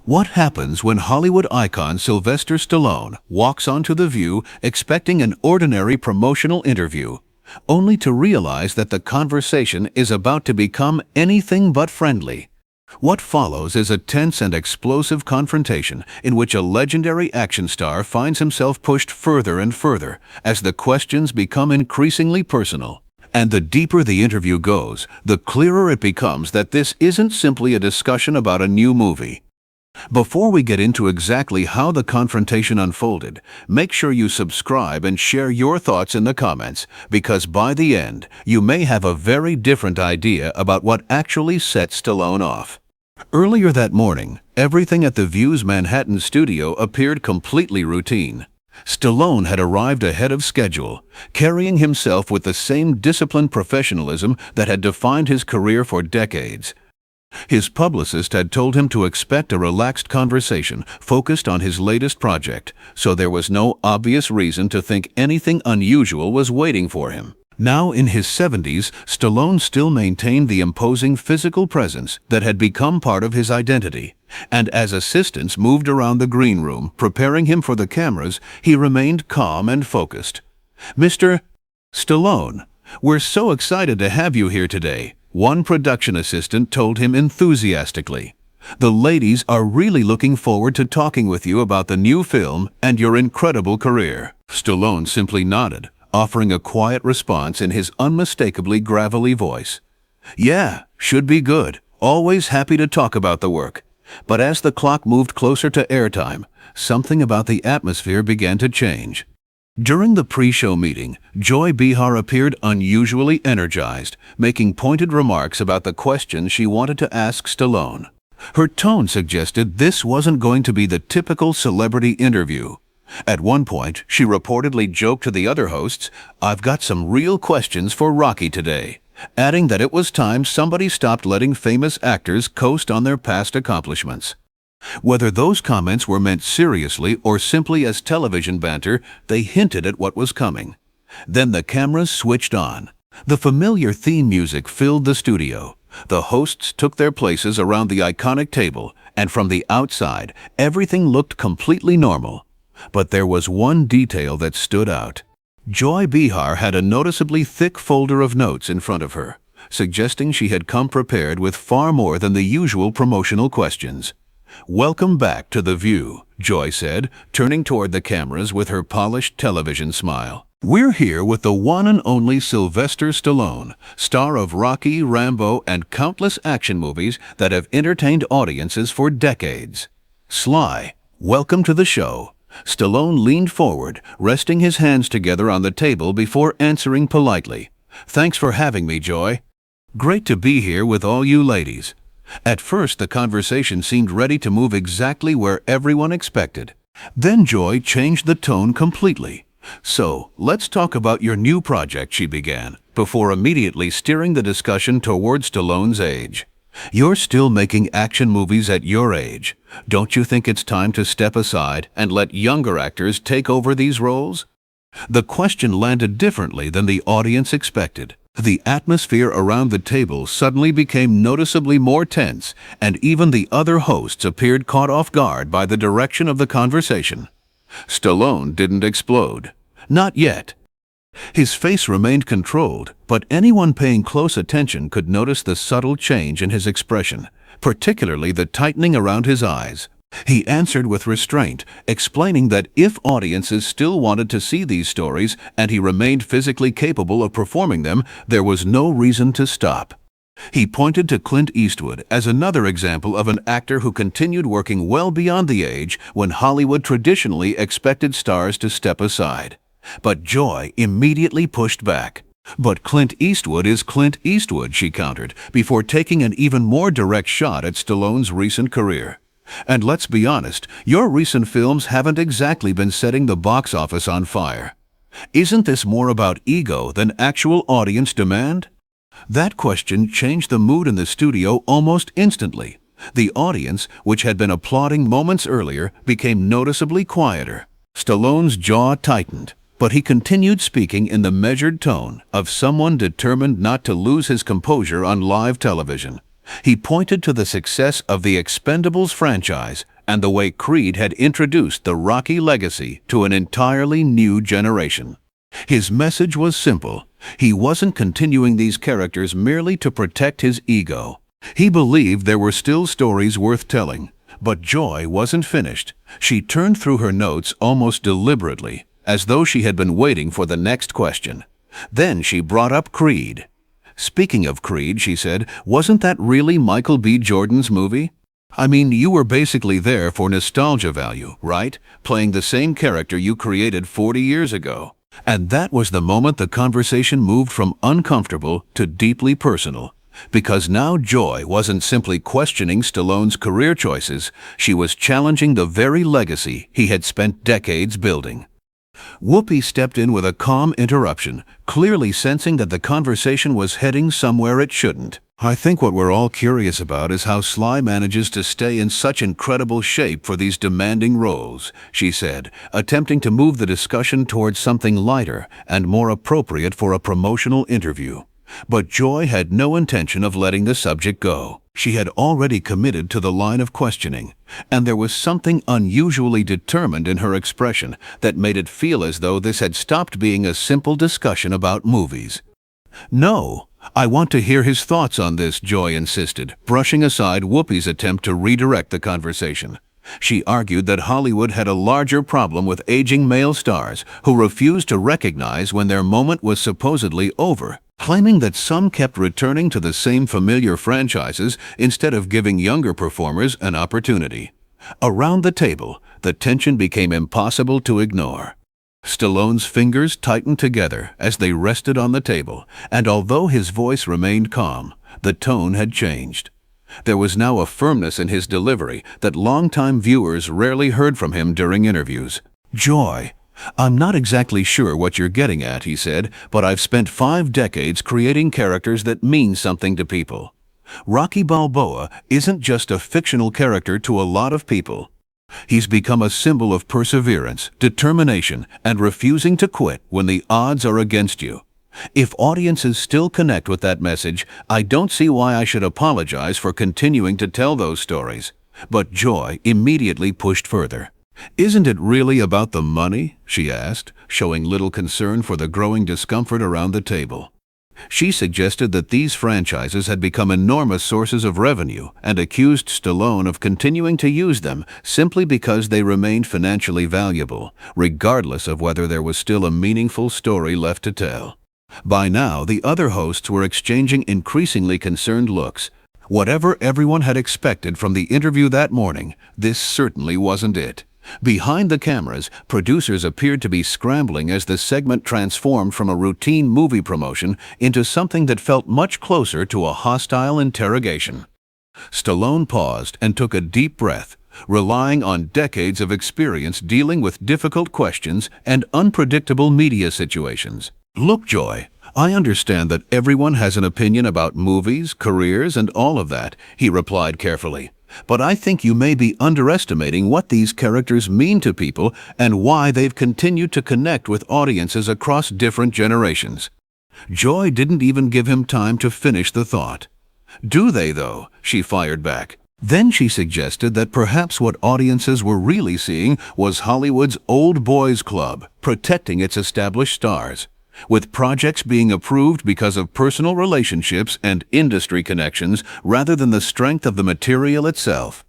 What happens when Hollywood icon Sylvester Stallone walks onto The View expecting an ordinary promotional interview, only to realize that the conversation is about to become anything but friendly? What follows is a tense and explosive confrontation in which a legendary action star finds himself pushed further and further as the questions become increasingly personal. And the deeper the interview goes, the clearer it becomes that this isn't simply a discussion about a new movie. Before we get into exactly how the confrontation unfolded, make sure you subscribe and share your thoughts in the comments, because by the end, you may have a very different idea about what actually set Stallone off. Earlier that morning, everything at The View's Manhattan studio appeared completely routine. Stallone had arrived ahead of schedule, carrying himself with the same disciplined professionalism that had defined his career for decades. His publicist had told him to expect a relaxed conversation focused on his latest project, so there was no obvious reason to think anything unusual was waiting for him. Now in his 70s, Stallone still maintained the imposing physical presence that had become part of his identity, and as assistants moved around the green room, preparing him for the cameras, he remained calm and focused. "Mr. Stallone, we're so excited to have you here today," one production assistant told him enthusiastically. "The ladies are really looking forward to talking with you about the new film and your incredible career." Stallone simply nodded, offering a quiet response in his unmistakably gravelly voice. "Yeah, should be good. Always happy to talk about the work." But as the clock moved closer to airtime, something about the atmosphere began to change. During the pre-show meeting, Joy Behar appeared unusually energized, making pointed remarks about the questions she wanted to ask Stallone. Her tone suggested this wasn't going to be the typical celebrity interview. At one point, she reportedly joked to the other hosts, "I've got some real questions for Rocky today," adding that it was time somebody stopped letting famous actors coast on their past accomplishments. Whether those comments were meant seriously or simply as television banter, they hinted at what was coming. Then the cameras switched on. The familiar theme music filled the studio. The hosts took their places around the iconic table, and from the outside, everything looked completely normal. But there was one detail that stood out. Joy Behar had a noticeably thick folder of notes in front of her, suggesting she had come prepared with far more than the usual promotional questions. "Welcome back to The View," Joy said, turning toward the cameras with her polished television smile. "We're here with the one and only Sylvester Stallone, star of Rocky, Rambo, and countless action movies that have entertained audiences for decades. Sly, welcome to the show." Stallone leaned forward, resting his hands together on the table before answering politely. "Thanks for having me, Joy. Great to be here with all you ladies." At first, the conversation seemed ready to move exactly where everyone expected. Then Joy changed the tone completely. "So, let's talk about your new project," she began, before immediately steering the discussion toward Stallone's age. "You're still making action movies at your age. Don't you think it's time to step aside and let younger actors take over these roles?" The question landed differently than the audience expected. The atmosphere around the table suddenly became noticeably more tense, and even the other hosts appeared caught off guard by the direction of the conversation. Stallone didn't explode. Not yet. His face remained controlled, but anyone paying close attention could notice the subtle change in his expression, particularly the tightening around his eyes. He answered with restraint, explaining that if audiences still wanted to see these stories and he remained physically capable of performing them, there was no reason to stop. He pointed to Clint Eastwood as another example of an actor who continued working well beyond the age when Hollywood traditionally expected stars to step aside. But Joy immediately pushed back. "But Clint Eastwood is Clint Eastwood," she countered, before taking an even more direct shot at Stallone's recent career. "And let's be honest, your recent films haven't exactly been setting the box office on fire. Isn't this more about ego than actual audience demand?" That question changed the mood in the studio almost instantly. The audience, which had been applauding moments earlier, became noticeably quieter. Stallone's jaw tightened, but he continued speaking in the measured tone of someone determined not to lose his composure on live television. He pointed to the success of the Expendables franchise and the way Creed had introduced the Rocky legacy to an entirely new generation. His message was simple. He wasn't continuing these characters merely to protect his ego. He believed there were still stories worth telling. But Joy wasn't finished. She turned through her notes almost deliberately, as though she had been waiting for the next question. Then she brought up Creed. "Speaking of Creed," she said, "wasn't that really Michael B. Jordan's movie? I mean, you were basically there for nostalgia value, right? Playing the same character you created 40 years ago." And that was the moment the conversation moved from uncomfortable to deeply personal. Because now Joy wasn't simply questioning Stallone's career choices, she was challenging the very legacy he had spent decades building. Whoopi stepped in with a calm interruption, clearly sensing that the conversation was heading somewhere it shouldn't. "I think what we're all curious about is how Sly manages to stay in such incredible shape for these demanding roles," she said, attempting to move the discussion towards something lighter and more appropriate for a promotional interview. But Joy had no intention of letting the subject go. She had already committed to the line of questioning, and there was something unusually determined in her expression that made it feel as though this had stopped being a simple discussion about movies. "No, I want to hear his thoughts on this," Joy insisted, brushing aside Whoopi's attempt to redirect the conversation. She argued that Hollywood had a larger problem with aging male stars who refused to recognize when their moment was supposedly over, claiming that some kept returning to the same familiar franchises instead of giving younger performers an opportunity. Around the table, the tension became impossible to ignore. Stallone's fingers tightened together as they rested on the table, and although his voice remained calm, the tone had changed. There was now a firmness in his delivery that longtime viewers rarely heard from him during interviews. "Joy, I'm not exactly sure what you're getting at," he said, "but I've spent 5 decades creating characters that mean something to people. Rocky Balboa isn't just a fictional character to a lot of people. He's become a symbol of perseverance, determination, and refusing to quit when the odds are against you. If audiences still connect with that message, I don't see why I should apologize for continuing to tell those stories." But Joy immediately pushed further. "Isn't it really about the money?" she asked, showing little concern for the growing discomfort around the table. She suggested that these franchises had become enormous sources of revenue and accused Stallone of continuing to use them simply because they remained financially valuable, regardless of whether there was still a meaningful story left to tell. By now, the other hosts were exchanging increasingly concerned looks. Whatever everyone had expected from the interview that morning, this certainly wasn't it. Behind the cameras, producers appeared to be scrambling as the segment transformed from a routine movie promotion into something that felt much closer to a hostile interrogation. Stallone paused and took a deep breath, relying on decades of experience dealing with difficult questions and unpredictable media situations. "Look, Joy, I understand that everyone has an opinion about movies, careers, and all of that," he replied carefully. "But I think you may be underestimating what these characters mean to people and why they've continued to connect with audiences across different generations." Joy didn't even give him time to finish the thought. "Do they, though?" she fired back. Then she suggested that perhaps what audiences were really seeing was Hollywood's old boys club, protecting its established stars, with projects being approved because of personal relationships and industry connections rather than the strength of the material itself.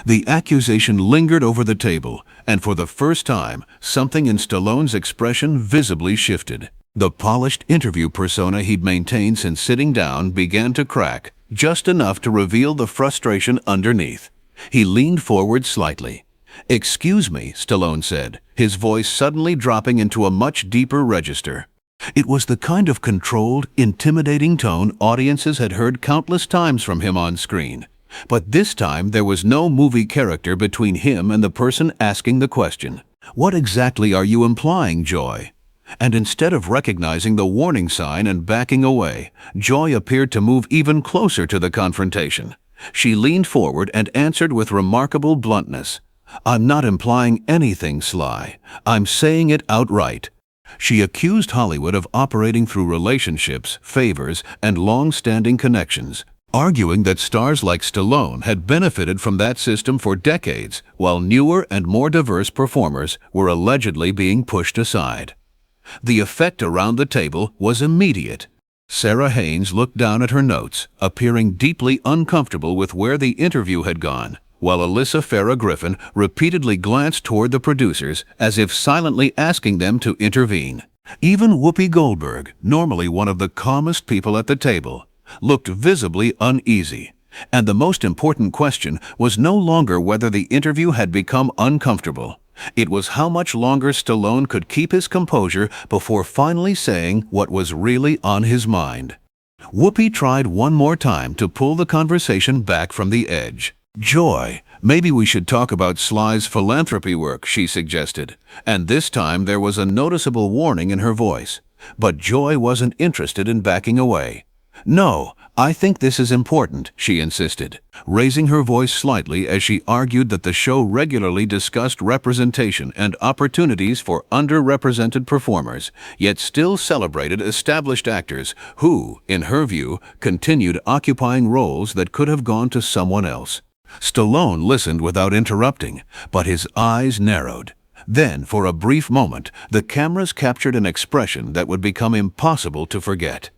The accusation lingered over the table, and for the first time, something in Stallone's expression visibly shifted. The polished interview persona he'd maintained since sitting down began to crack, just enough to reveal the frustration underneath. He leaned forward slightly. "Excuse me," Stallone said, his voice suddenly dropping into a much deeper register. It was the kind of controlled, intimidating tone audiences had heard countless times from him on screen. But this time there was no movie character between him and the person asking the question. "What exactly are you implying, Joy?" And instead of recognizing the warning sign and backing away, Joy appeared to move even closer to the confrontation. She leaned forward and answered with remarkable bluntness. "I'm not implying anything, Sly. I'm saying it outright." She accused Hollywood of operating through relationships, favors, and long-standing connections. arguing that stars like Stallone had benefited from that system for decades, while newer and more diverse performers were allegedly being pushed aside. The effect around the table was immediate. Sarah Haynes looked down at her notes, appearing deeply uncomfortable with where the interview had gone, while Alyssa Farah Griffin repeatedly glanced toward the producers as if silently asking them to intervene. Even Whoopi Goldberg, normally one of the calmest people at the table, looked visibly uneasy. And the most important question was no longer whether the interview had become uncomfortable. It was how much longer Stallone could keep his composure before finally saying what was really on his mind. Whoopi tried one more time to pull the conversation back from the edge. "Joy, maybe we should talk about Sly's philanthropy work," she suggested, and this time there was a noticeable warning in her voice. But Joy wasn't interested in backing away. "No, I think this is important," she insisted, raising her voice slightly as she argued that the show regularly discussed representation and opportunities for underrepresented performers, yet still celebrated established actors who, in her view, continued occupying roles that could have gone to someone else. Stallone listened without interrupting, but his eyes narrowed. Then, for a brief moment, the cameras captured an expression that would become impossible to forget.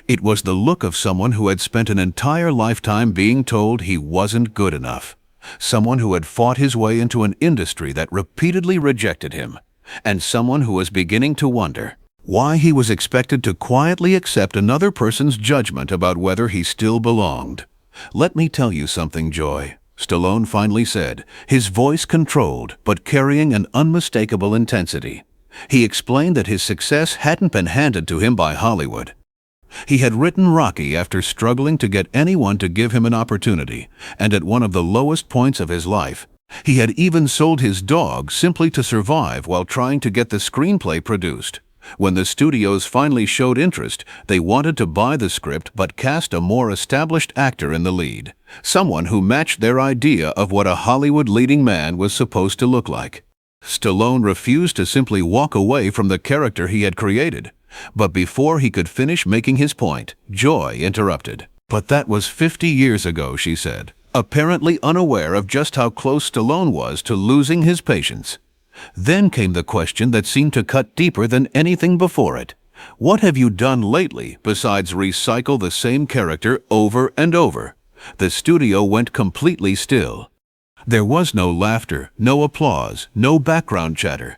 It was the look of someone who had spent an entire lifetime being told he wasn't good enough. Someone who had fought his way into an industry that repeatedly rejected him. And someone who was beginning to wonder why he was expected to quietly accept another person's judgment about whether he still belonged. "Let me tell you something, Joy," Stallone finally said, his voice controlled but carrying an unmistakable intensity. He explained that his success hadn't been handed to him by Hollywood. He had written Rocky after struggling to get anyone to give him an opportunity, and at one of the lowest points of his life. He had even sold his dog simply to survive while trying to get the screenplay produced. When the studios finally showed interest, they wanted to buy the script but cast a more established actor in the lead, someone who matched their idea of what a Hollywood leading man was supposed to look like. Stallone refused to simply walk away from the character he had created. But before he could finish making his point, Joy interrupted. "But that was 50 years ago," she said, apparently unaware of just how close Stallone was to losing his patience. Then came the question that seemed to cut deeper than anything before it. "What have you done lately besides recycle the same character over and over?" The studio went completely still. There was no laughter, no applause, no background chatter.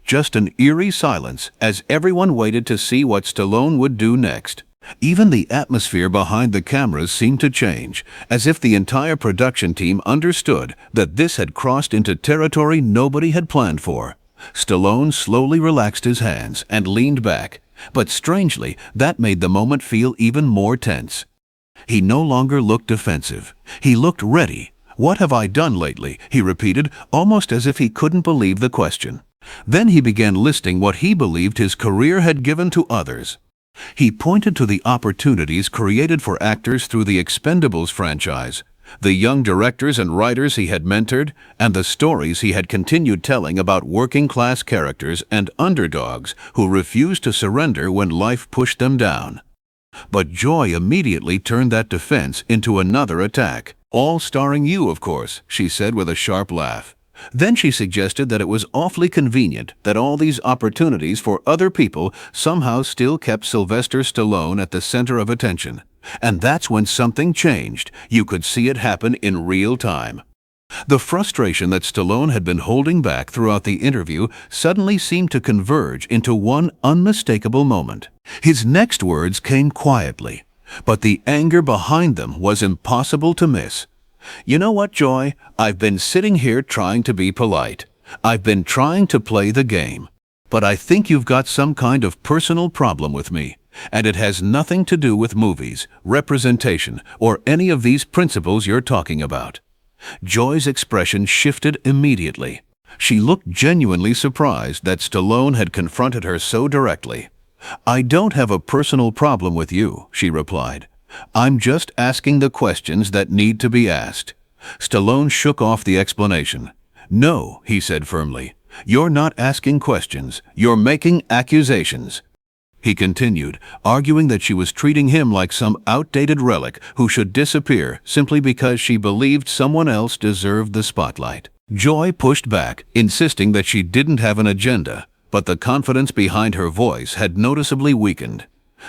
Just an eerie silence as everyone waited to see what Stallone would do next. Even the atmosphere behind the cameras seemed to change, as if the entire production team understood that this had crossed into territory nobody had planned for. Stallone slowly relaxed his hands and leaned back, but strangely, that made the moment feel even more tense. He no longer looked defensive. He looked ready. "What have I done lately?" he repeated, almost as if he couldn't believe the question. Then he began listing what he believed his career had given to others. He pointed to the opportunities created for actors through the Expendables franchise, the young directors and writers he had mentored, and the stories he had continued telling about working-class characters and underdogs who refused to surrender when life pushed them down. But Joy immediately turned that defense into another attack. "All starring you, of course," she said with a sharp laugh. Then she suggested that it was awfully convenient that all these opportunities for other people somehow still kept Sylvester Stallone at the center of attention. And that's when something changed. You could see it happen in real time. The frustration that Stallone had been holding back throughout the interview suddenly seemed to converge into one unmistakable moment. His next words came quietly, but the anger behind them was impossible to miss. "You know what, Joy? I've been sitting here trying to be polite. I've been trying to play the game. But I think you've got some kind of personal problem with me, and it has nothing to do with movies, representation, or any of these principles you're talking about." Joy's expression shifted immediately. She looked genuinely surprised that Stallone had confronted her so directly. "I don't have a personal problem with you," she replied. "I'm just asking the questions that need to be asked." Stallone shook off the explanation. "No," he said firmly. "You're not asking questions. You're making accusations." he continued, arguing that she was treating him like some outdated relic who should disappear simply because she believed someone else deserved the spotlight. Joy pushed back, insisting that she didn't have an agenda, but the confidence behind her voice had noticeably weakened.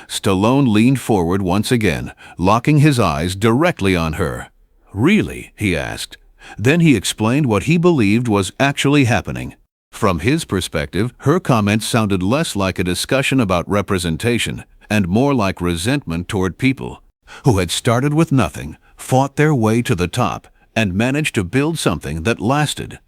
Stallone leaned forward once again, locking his eyes directly on her. "Really?" he asked. Then he explained what he believed was actually happening. From his perspective, her comments sounded less like a discussion about representation and more like resentment toward people who had started with nothing, fought their way to the top, and managed to build something that lasted.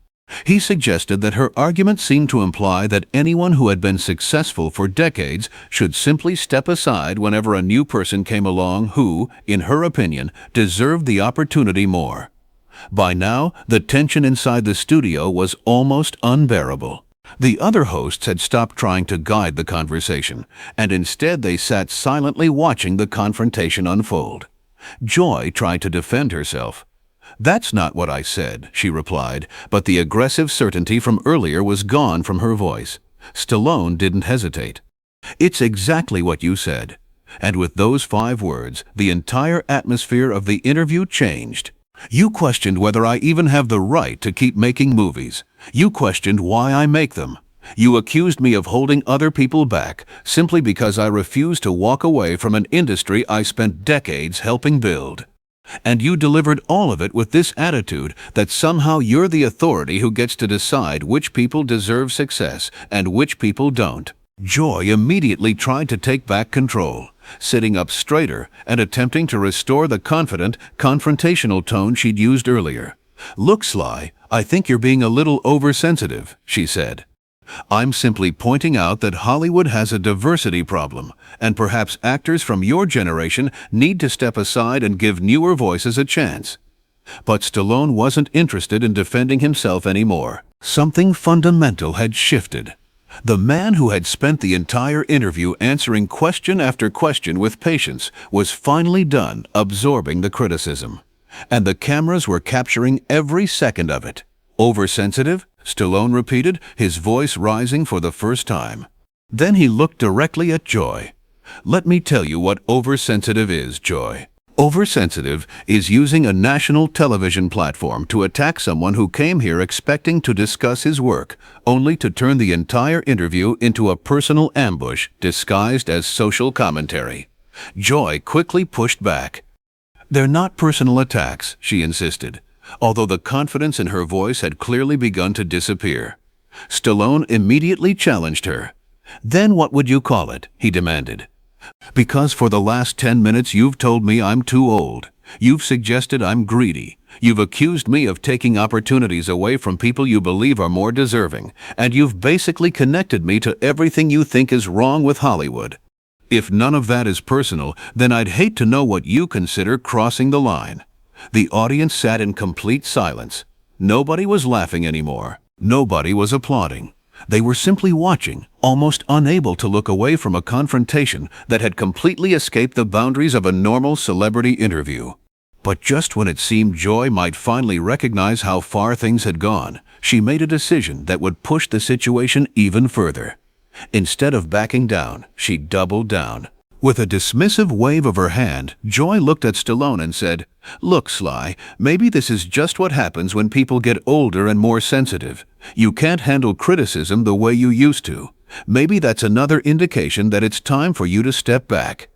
He suggested that her argument seemed to imply that anyone who had been successful for decades should simply step aside whenever a new person came along who, in her opinion, deserved the opportunity more. By now, the tension inside the studio was almost unbearable. The other hosts had stopped trying to guide the conversation, and instead they sat silently watching the confrontation unfold. Joy tried to defend herself. "That's not what I said," she replied, but the aggressive certainty from earlier was gone from her voice. Stallone didn't hesitate. "It's exactly what you said." And with those 5 words, the entire atmosphere of the interview changed. "You questioned whether I even have the right to keep making movies. You questioned why I make them. You accused me of holding other people back simply because I refused to walk away from an industry I spent decades helping build. And you delivered all of it with this attitude that somehow you're the authority who gets to decide which people deserve success and which people don't." Joy immediately tried to take back control, sitting up straighter and attempting to restore the confident, confrontational tone she'd used earlier. "Look, Sly, I think you're being a little oversensitive," she said. "I'm simply pointing out that Hollywood has a diversity problem, and perhaps actors from your generation need to step aside and give newer voices a chance." But Stallone wasn't interested in defending himself anymore. Something fundamental had shifted. The man who had spent the entire interview answering question after question with patience was finally done absorbing the criticism. And the cameras were capturing every second of it. "Oversensitive?" Stallone repeated, his voice rising for the first time. Then he looked directly at Joy. "Let me tell you what oversensitive is, Joy. Oversensitive is using a national television platform to attack someone who came here expecting to discuss his work, only to turn the entire interview into a personal ambush disguised as social commentary." Joy quickly pushed back. "They're not personal attacks," she insisted, although the confidence in her voice had clearly begun to disappear. Stallone immediately challenged her. "Then what would you call it?" he demanded. "Because for the last 10 minutes you've told me I'm too old. You've suggested I'm greedy. You've accused me of taking opportunities away from people you believe are more deserving, and you've basically connected me to everything you think is wrong with Hollywood. If none of that is personal, then I'd hate to know what you consider crossing the line." The audience sat in complete silence. Nobody was laughing anymore. Nobody was applauding. They were simply watching, almost unable to look away from a confrontation that had completely escaped the boundaries of a normal celebrity interview. But just when it seemed Joy might finally recognize how far things had gone, she made a decision that would push the situation even further. Instead of backing down, she doubled down. With a dismissive wave of her hand, Joy looked at Stallone and said, "Look, Sly, maybe this is just what happens when people get older and more sensitive. You can't handle criticism the way you used to. Maybe that's another indication that it's time for you to step back."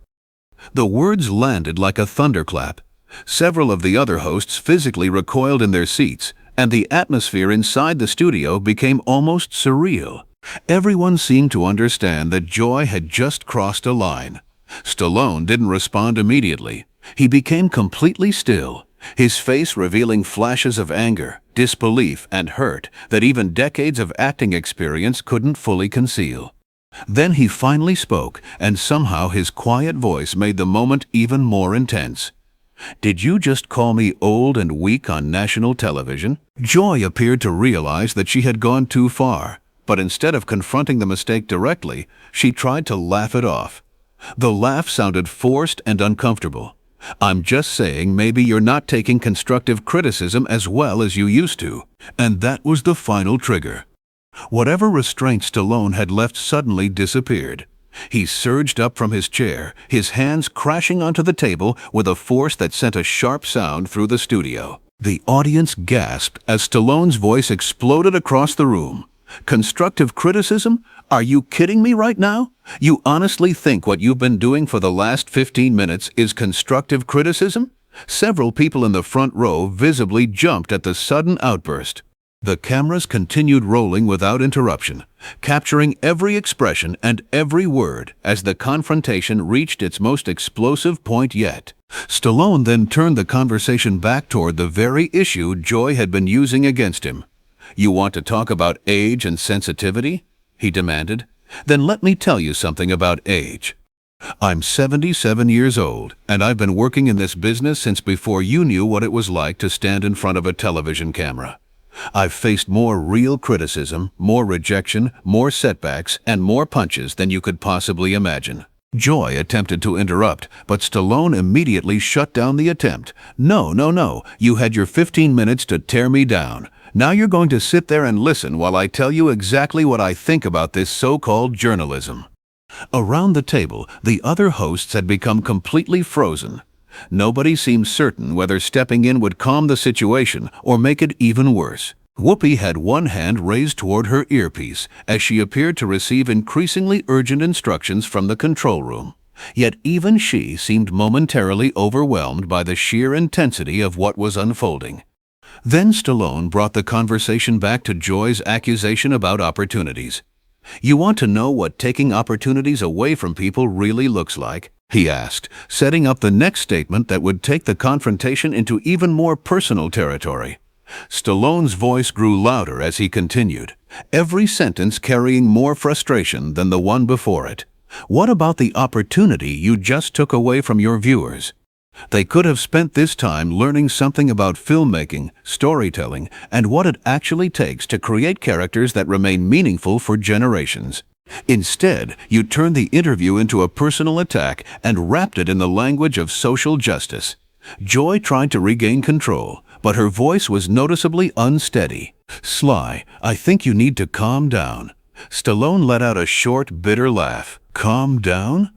The words landed like a thunderclap. Several of the other hosts physically recoiled in their seats, and the atmosphere inside the studio became almost surreal. Everyone seemed to understand that Joy had just crossed a line. Stallone didn't respond immediately. He became completely still, his face revealing flashes of anger, disbelief, and hurt that even decades of acting experience couldn't fully conceal. Then he finally spoke, and somehow his quiet voice made the moment even more intense. "Did you just call me old and weak on national television?" Joy appeared to realize that she had gone too far, but instead of confronting the mistake directly, she tried to laugh it off. The laugh sounded forced and uncomfortable. "I'm just saying maybe you're not taking constructive criticism as well as you used to." And that was the final trigger. Whatever restraint Stallone had left suddenly disappeared. He surged up from his chair, his hands crashing onto the table with a force that sent a sharp sound through the studio. The audience gasped as Stallone's voice exploded across the room. Constructive criticism? Are you kidding me right now? You honestly think what you've been doing for the last 15 minutes is constructive criticism? Several people in the front row visibly jumped at the sudden outburst. The cameras continued rolling without interruption, capturing every expression and every word as the confrontation reached its most explosive point yet. Stallone then turned the conversation back toward the very issue Joy had been using against him. "You want to talk about age and sensitivity?" he demanded. "Then let me tell you something about age. I'm 77 years old, and I've been working in this business since before you knew what it was like to stand in front of a television camera. I've faced more real criticism, more rejection, more setbacks, and more punches than you could possibly imagine." Joy attempted to interrupt, but Stallone immediately shut down the attempt. No, you had your 15 minutes to tear me down. Now you're going to sit there and listen while I tell you exactly what I think about this so-called journalism." Around the table, the other hosts had become completely frozen. Nobody seemed certain whether stepping in would calm the situation or make it even worse. Whoopi had one hand raised toward her earpiece as she appeared to receive increasingly urgent instructions from the control room. Yet even she seemed momentarily overwhelmed by the sheer intensity of what was unfolding. Then Stallone brought the conversation back to Joy's accusation about opportunities. "You want to know what taking opportunities away from people really looks like?" he asked, setting up the next statement that would take the confrontation into even more personal territory. Stallone's voice grew louder as he continued, every sentence carrying more frustration than the one before it. "What about the opportunity you just took away from your viewers? They could have spent this time learning something about filmmaking, storytelling, and what it actually takes to create characters that remain meaningful for generations. Instead, you turned the interview into a personal attack and wrapped it in the language of social justice." Joy tried to regain control, but her voice was noticeably unsteady. "Sly, I think you need to calm down." Stallone let out a short, bitter laugh. "Calm down?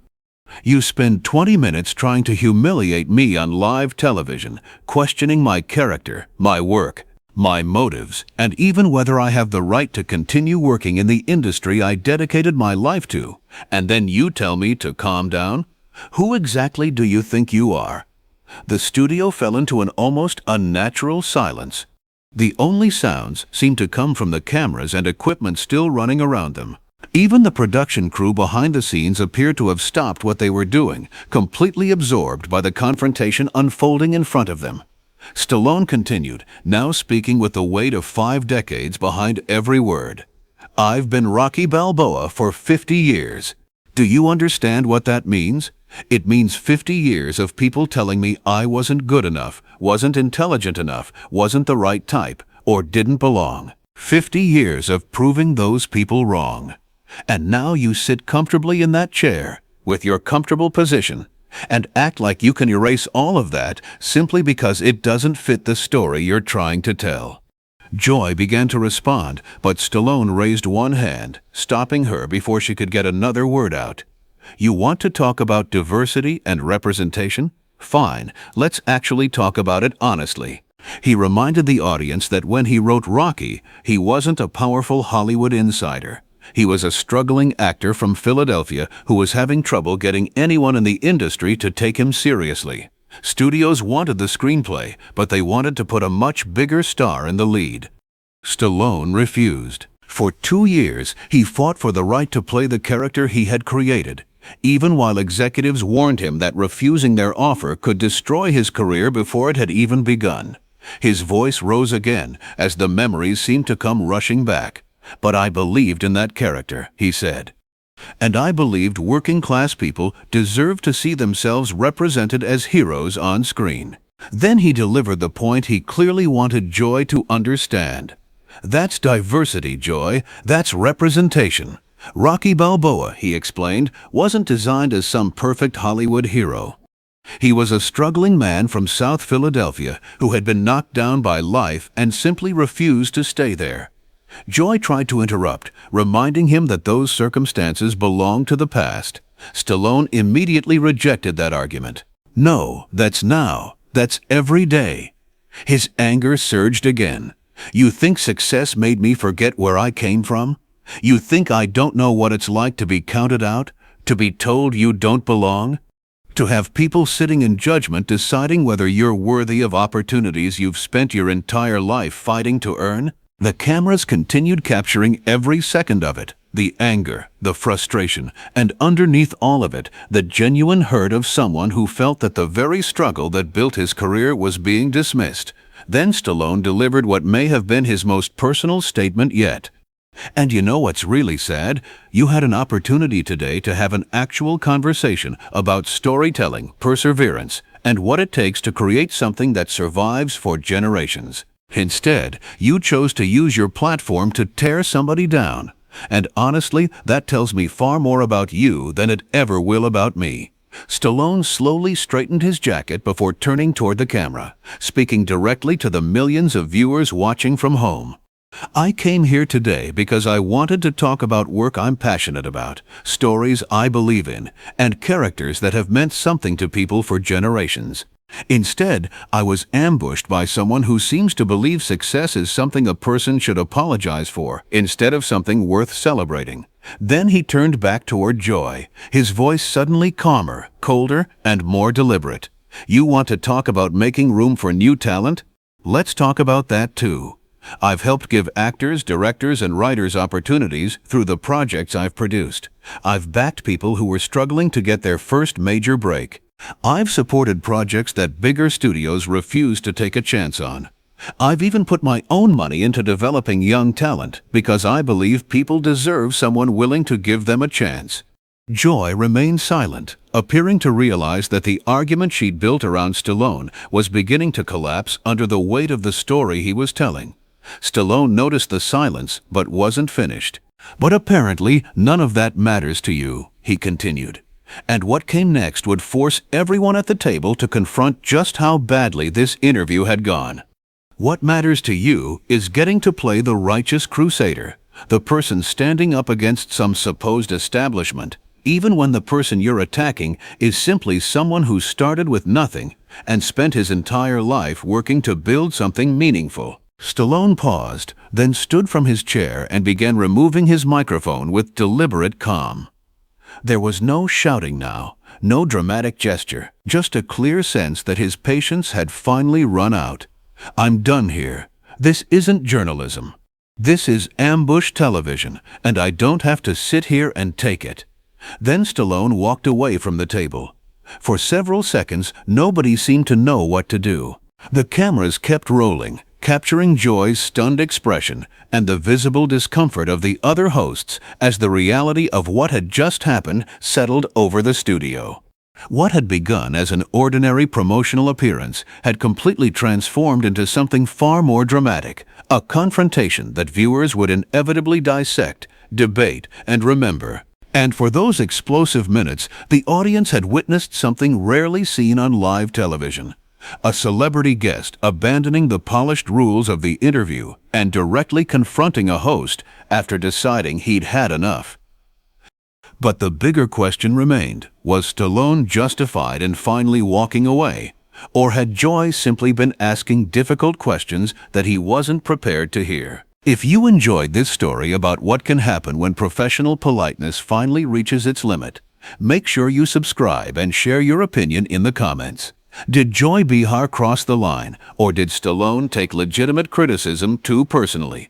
You spend 20 minutes trying to humiliate me on live television, questioning my character, my work, my motives, and even whether I have the right to continue working in the industry I dedicated my life to. And then you tell me to calm down? Who exactly do you think you are?" The studio fell into an almost unnatural silence. The only sounds seemed to come from the cameras and equipment still running around them. Even the production crew behind the scenes appeared to have stopped what they were doing, completely absorbed by the confrontation unfolding in front of them. Stallone continued, now speaking with the weight of 5 decades behind every word. "I've been Rocky Balboa for 50 years. Do you understand what that means? It means 50 years of people telling me I wasn't good enough, wasn't intelligent enough, wasn't the right type, or didn't belong. 50 years of proving those people wrong. And now you sit comfortably in that chair, with your comfortable position, and act like you can erase all of that simply because it doesn't fit the story you're trying to tell." Joy began to respond, but Stallone raised one hand, stopping her before she could get another word out. "You want to talk about diversity and representation? Fine, let's actually talk about it honestly." He reminded the audience that when he wrote Rocky, he wasn't a powerful Hollywood insider. He was a struggling actor from Philadelphia who was having trouble getting anyone in the industry to take him seriously. Studios wanted the screenplay, but they wanted to put a much bigger star in the lead. Stallone refused. For 2 years, he fought for the right to play the character he had created, even while executives warned him that refusing their offer could destroy his career before it had even begun. His voice rose again as the memories seemed to come rushing back. "But I believed in that character," he said. "And I believed working-class people deserved to see themselves represented as heroes on screen." Then he delivered the point he clearly wanted Joy to understand. "That's diversity, Joy. That's representation. Rocky Balboa," he explained, "wasn't designed as some perfect Hollywood hero. He was a struggling man from South Philadelphia who had been knocked down by life and simply refused to stay there. Joy tried to interrupt, reminding him that those circumstances belonged to the past. Stallone immediately rejected that argument. No, that's now. That's every day. His anger surged again. You think success made me forget where I came from? You think I don't know what it's like to be counted out? To be told you don't belong? To have people sitting in judgment deciding whether you're worthy of opportunities you've spent your entire life fighting to earn? The cameras continued capturing every second of it. The anger, the frustration, and underneath all of it, the genuine hurt of someone who felt that the very struggle that built his career was being dismissed. Then Stallone delivered what may have been his most personal statement yet. And you know what's really sad? You had an opportunity today to have an actual conversation about storytelling, perseverance, and what it takes to create something that survives for generations. Instead, you chose to use your platform to tear somebody down. And honestly, that tells me far more about you than it ever will about me. Stallone slowly straightened his jacket before turning toward the camera, speaking directly to the millions of viewers watching from home. I came here today because I wanted to talk about work I'm passionate about, stories I believe in, and characters that have meant something to people for generations. Instead, I was ambushed by someone who seems to believe success is something a person should apologize for, instead of something worth celebrating. Then he turned back toward Joy, his voice suddenly calmer, colder, and more deliberate. You want to talk about making room for new talent? Let's talk about that too. I've helped give actors, directors, and writers opportunities through the projects I've produced. I've backed people who were struggling to get their first major break. I've supported projects that bigger studios refused to take a chance on. I've even put my own money into developing young talent because I believe people deserve someone willing to give them a chance. Joy remained silent, appearing to realize that the argument she'd built around Stallone was beginning to collapse under the weight of the story he was telling. Stallone noticed the silence but wasn't finished. But apparently none of that matters to you, he continued. And what came next would force everyone at the table to confront just how badly this interview had gone. What matters to you is getting to play the righteous crusader, the person standing up against some supposed establishment, even when the person you're attacking is simply someone who started with nothing and spent his entire life working to build something meaningful. Stallone paused, then stood from his chair and began removing his microphone with deliberate calm. There was no shouting now, no dramatic gesture, just a clear sense that his patience had finally run out. I'm done here. This isn't journalism. This is ambush television, and I don't have to sit here and take it. Then Stallone walked away from the table. For several seconds, nobody seemed to know what to do. The cameras kept rolling, capturing Joy's stunned expression and the visible discomfort of the other hosts as the reality of what had just happened settled over the studio. What had begun as an ordinary promotional appearance had completely transformed into something far more dramatic, a confrontation that viewers would inevitably dissect, debate, and remember. And for those explosive minutes, the audience had witnessed something rarely seen on live television. A celebrity guest abandoning the polished rules of the interview and directly confronting a host after deciding he'd had enough. But the bigger question remained, was Stallone justified in finally walking away? Or had Joy simply been asking difficult questions that he wasn't prepared to hear? If you enjoyed this story about what can happen when professional politeness finally reaches its limit, make sure you subscribe and share your opinion in the comments. Did Joy Behar cross the line, or did Stallone take legitimate criticism too personally?